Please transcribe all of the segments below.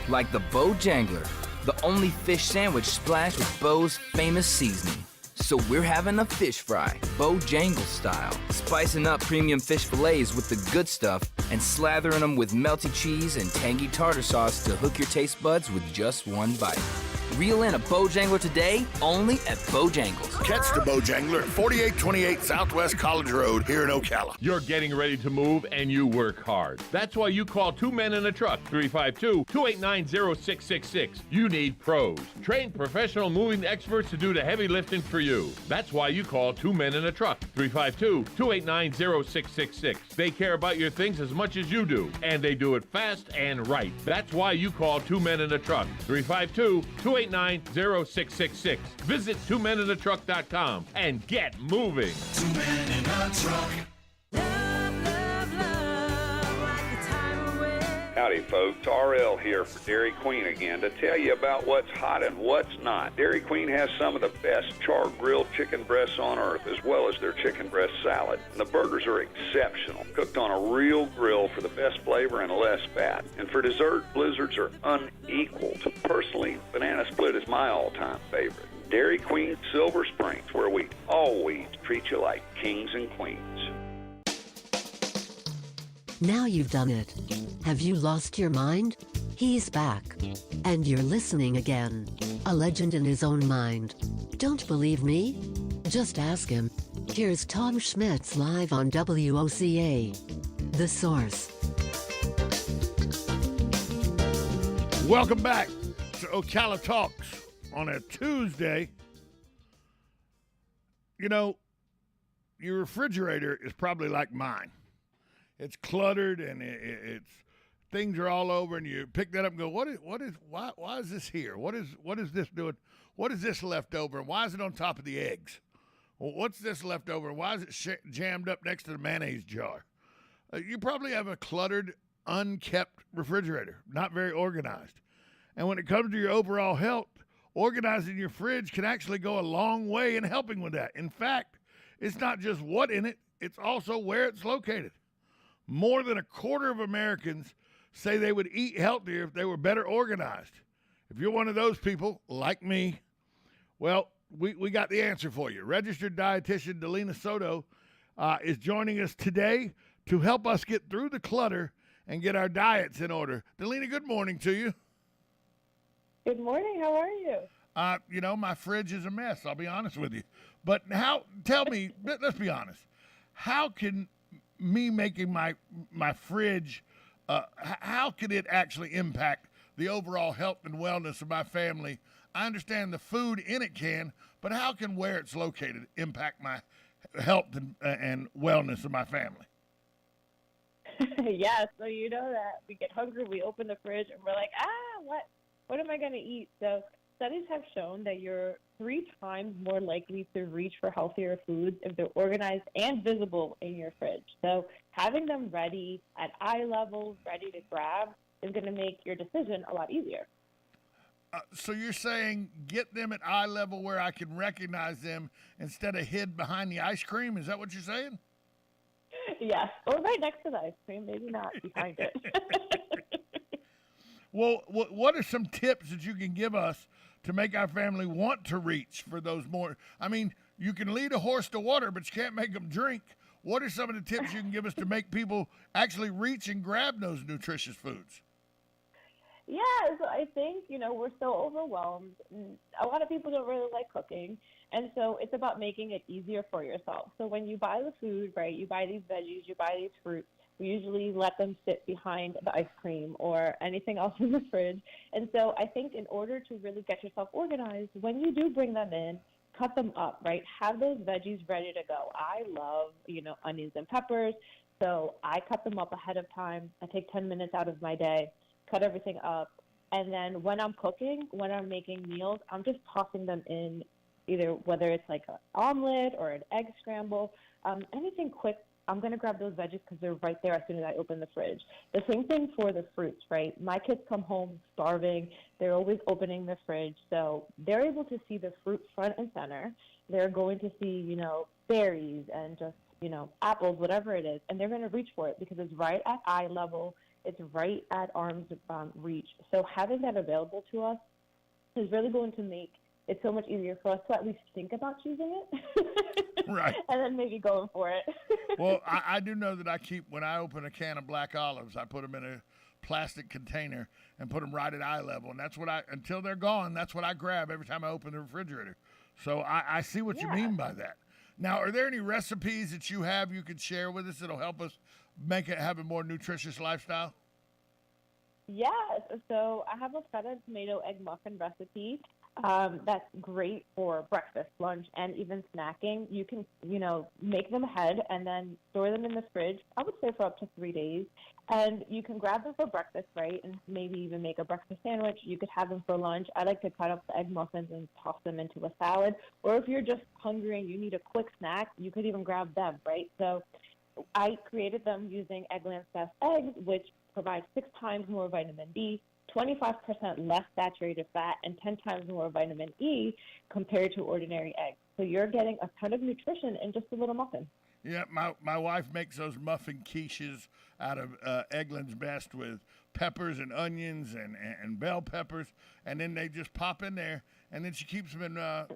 Like the Bojangler, the only fish sandwich splashed with Bo's famous seasoning. So we're having a fish fry, Bojangle style, spicing up premium fish fillets with the good stuff and slathering them with melty cheese and tangy tartar sauce to hook your taste buds with just one bite. Reel in a Bojangler today, only at Bojangles. Catch the Bojangler at 4828 Southwest College Road here in Ocala. You're getting ready to move and you work hard. That's why you call Two Men in a Truck, 352-289-0666. You need pros. Trained professional moving experts to do the heavy lifting for you. That's why you call Two Men in a Truck, 352-289-0666. They care about your things as much as you do, and they do it fast and right. That's why you call Two Men in a Truck, 352-289-0666. Visit twomeninatruck.com and get moving. Two Men in a Truck. Howdy, folks. RL here for Dairy Queen again to tell you about what's hot and what's not. Dairy Queen has some of the best char-grilled chicken breasts on earth, as well as their chicken breast salad. And the burgers are exceptional, cooked on a real grill for the best flavor and less fat. And for dessert, blizzards are unequaled. Personally, banana split is my all-time favorite. Dairy Queen Silver Springs, where we always treat you like kings and queens. Now you've done it. Have you lost your mind? He's back. And you're listening again. A legend in his own mind. Don't believe me? Just ask him. Here's Tom Schmitz live on WOCA. The Source. Welcome back to Ocala Talks on a Tuesday. You know, your refrigerator is probably like mine. It's cluttered and it's things are all over, and you pick that up and go, why is this here? What is this doing? What is this left over? And why is it on top of the eggs? Well, what's this left over? Why is it jammed up next to the mayonnaise jar? You probably have a cluttered, unkept refrigerator, not very organized. And when it comes to your overall health, organizing your fridge can actually go a long way in helping with that. In fact, it's not just what in it, it's also where it's located. More than a quarter of Americans say they would eat healthier if they were better organized. If you're one of those people, like me, well, we got the answer for you. Registered dietitian Dalina Soto is joining us today to help us get through the clutter and get our diets in order. Dalina, good morning to you. Good morning. How are you? My fridge is a mess, I'll be honest with you. But tell me, let's be honest, how can me making my fridge, how can it actually impact the overall health and wellness of my family? I understand the food in it can, but how can where it's located impact my health and wellness of my family? Yeah, so you know that we get hungry, we open the fridge, and we're like, what am I going to eat? So studies have shown that you're 3 times more likely to reach for healthier foods if they're organized and visible in your fridge. So having them ready at eye level, ready to grab, is going to make your decision a lot easier. So you're saying get them at eye level where I can recognize them instead of hid behind the ice cream? Is that what you're saying? Yes, or right next to the ice cream, maybe not behind it. Well, what are some tips that you can give us to make our family want to reach for those more? I mean, you can lead a horse to water, but you can't make them drink. What are some of the tips you can give us to make people actually reach and grab those nutritious foods? Yeah, so I think, we're so overwhelmed. A lot of people don't really like cooking, and so it's about making it easier for yourself. So when you buy the food, right, you buy these veggies, you buy these fruits, we usually let them sit behind the ice cream or anything else in the fridge. And so I think in order to really get yourself organized, when you do bring them in, cut them up, right? Have those veggies ready to go. I love, onions and peppers, so I cut them up ahead of time. I take 10 minutes out of my day, cut everything up, and then when I'm cooking, when I'm making meals, I'm just tossing them in, either whether it's like an omelet or an egg scramble, anything quick. I'm going to grab those veggies because they're right there as soon as I open the fridge. The same thing for the fruits, right? My kids come home starving. They're always opening the fridge. So they're able to see the fruit front and center. They're going to see, berries and just, apples, whatever it is. And they're going to reach for it because it's right at eye level. It's right at arm's reach. So having that available to us is really going to make it so much easier for us to at least think about choosing it. Right. And then maybe going for it. Well, I do know that when I open a can of black olives, I put them in a plastic container and put them right at eye level. And that's what until they're gone, that's what I grab every time I open the refrigerator. So I see what you mean by that. Now, are there any recipes that you have you could share with us that'll help us have a more nutritious lifestyle? Yes. So I have a feta tomato egg muffin recipe. That's great for breakfast, lunch, and even snacking. You can, make them ahead and then store them in the fridge, I would say for up to 3 days. And you can grab them for breakfast, right, and maybe even make a breakfast sandwich. You could have them for lunch. I like to cut up the egg muffins and toss them into a salad. Or if you're just hungry and you need a quick snack, you could even grab them, right? So I created them using Eggland's Best eggs, which provide 6 times more vitamin B, 25% less saturated fat, and 10 times more vitamin E compared to ordinary eggs. So you're getting a ton of nutrition in just a little muffin. Yeah, my wife makes those muffin quiches out of Eggland's Best with peppers and onions and bell peppers, and then they just pop in there, and then she keeps them in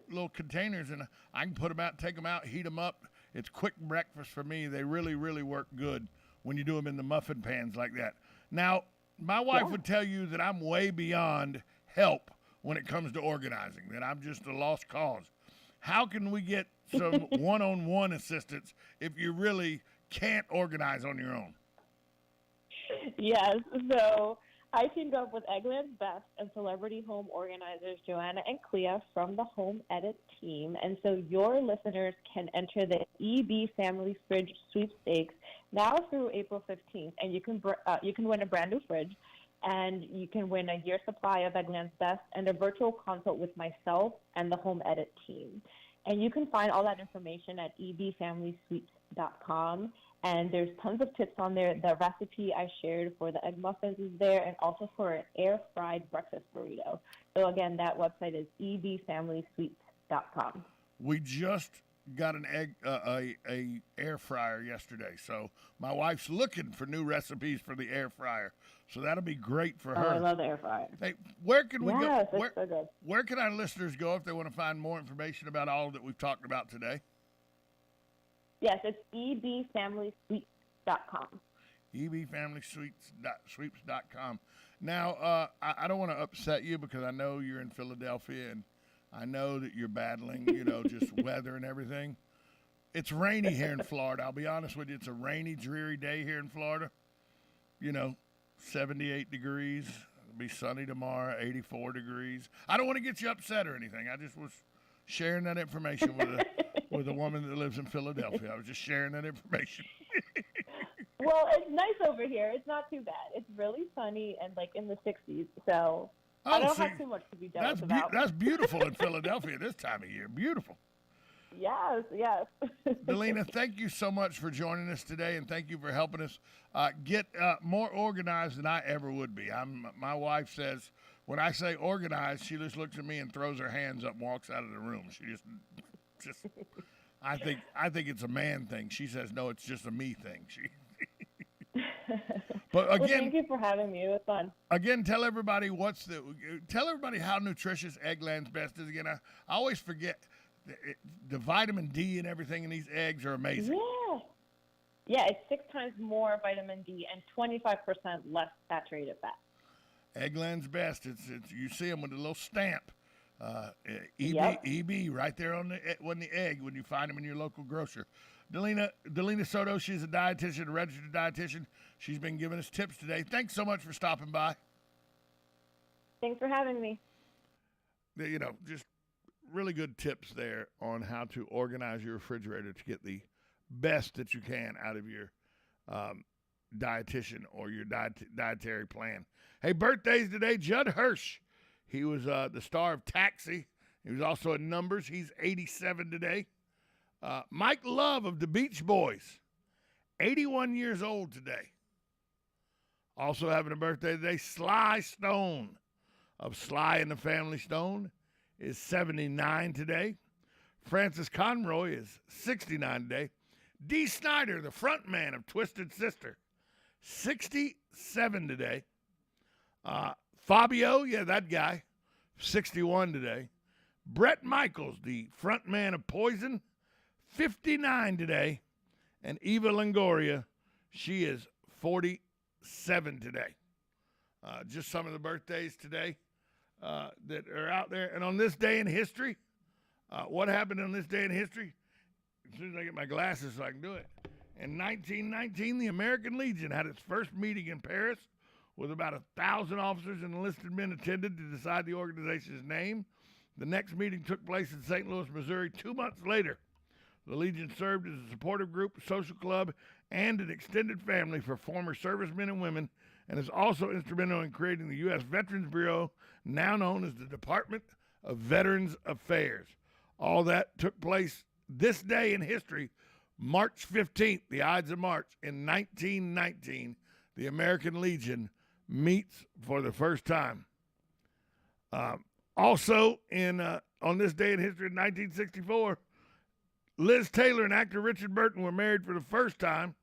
little containers, and I can put them out, take them out, heat them up. It's quick breakfast for me. They really, really work good when you do them in the muffin pans like that. Now, my wife would tell you that I'm way beyond help when it comes to organizing, that I'm just a lost cause. How can we get some one-on-one assistance if you really can't organize on your own? Yes, so I teamed up with Eggland's Best and celebrity home organizers Joanna and Clea from the Home Edit team. And so your listeners can enter the EB Family Fridge Sweepstakes now through April 15th. And you can win a brand new fridge, and you can win a year supply of Eggland's Best and a virtual consult with myself and the Home Edit team. And you can find all that information at ebfamilysweeps.com. And there's tons of tips on there. The recipe I shared for the egg muffins is there, and also for an air-fried breakfast burrito. So, again, that website is ebfamilysweeps.com. We just got an a air fryer yesterday, so my wife's looking for new recipes for the air fryer. So that'll be great for her. Oh, I love the air fryer. Hey, where can we yes, go? It's so good. Where can our listeners go if they want to find more information about all that we've talked about today? Yes, it's ebfamilysweeps.com. ebfamilysweeps.com. Now, I don't want to upset you because I know you're in Philadelphia and I know that you're battling, just weather and everything. It's rainy here in Florida. I'll be honest with you. It's a rainy, dreary day here in Florida. 78 degrees. It'll be sunny tomorrow, 84 degrees. I don't want to get you upset or anything. I just was sharing that information with a woman that lives in Philadelphia. I was just sharing that information. Well, it's nice over here. It's not too bad. It's really sunny and like in the 60s. So I don't have too much to be jealous about. That's beautiful in Philadelphia this time of year. Beautiful. Yes. Dalina, thank you so much for joining us today, and thank you for helping us get more organized than I ever would be. My wife says when I say organized, she just looks at me and throws her hands up and walks out of the room. She just I think it's a man thing. She says no, it's just a me thing. But again, thank you for having me. It was fun. Again, tell everybody how nutritious Eggland's Best is. Again, I always forget the vitamin D and everything in these eggs are amazing. Yeah, it's 6 times more vitamin D and 25% less saturated fat. Eggland's Best. It's you see them with a little stamp. EB right there on the egg when you find them in your local grocer. Dalina Soto, she's a dietitian, a registered dietitian. She's been giving us tips today. Thanks so much for stopping by. Thanks for having me. Just really good tips there on how to organize your refrigerator to get the best that you can out of your dietitian or your dietary plan. Hey, birthdays today, Judd Hirsch. He was the star of Taxi. He was also in Numbers. He's 87 today. Mike Love of the Beach Boys, 81 years old today. Also having a birthday today, Sly Stone of Sly and the Family Stone is 79 today. Francis Conroy is 69 today. Dee Snider, the front man of Twisted Sister, 60 57 today. Fabio, yeah, that guy, 61 today. Bret Michaels, the front man of Poison, 59 today. And Eva Longoria, she is 47 today. Just some of the birthdays today that are out there. And on this day in history, what happened on this day in history? As soon as I get my glasses so I can do it. In 1919, the American Legion had its first meeting in Paris with about 1,000 officers and enlisted men attended to decide the organization's name. The next meeting took place in St. Louis, Missouri 2 months later. The Legion served as a supportive group, social club, and an extended family for former servicemen and women, and is also instrumental in creating the U.S. Veterans Bureau, now known as the Department of Veterans Affairs. All that took place this day in history, March 15th, the Ides of March, in 1919. The American Legion meets for the first time. Also, on this day in history in 1964, Liz Taylor and actor Richard Burton were married for the first time.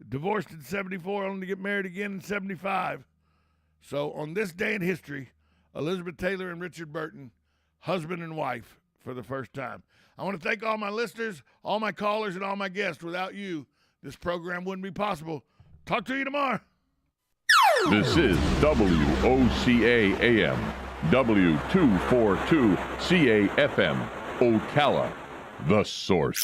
Divorced in 74, only to get married again in 75. So on this day in history, Elizabeth Taylor and Richard Burton, husband and wife for the first time. I want to thank all my listeners, all my callers, and all my guests. Without you, this program wouldn't be possible. Talk to you tomorrow. This is WOCA AM, W242 CAFM, Ocala, the source.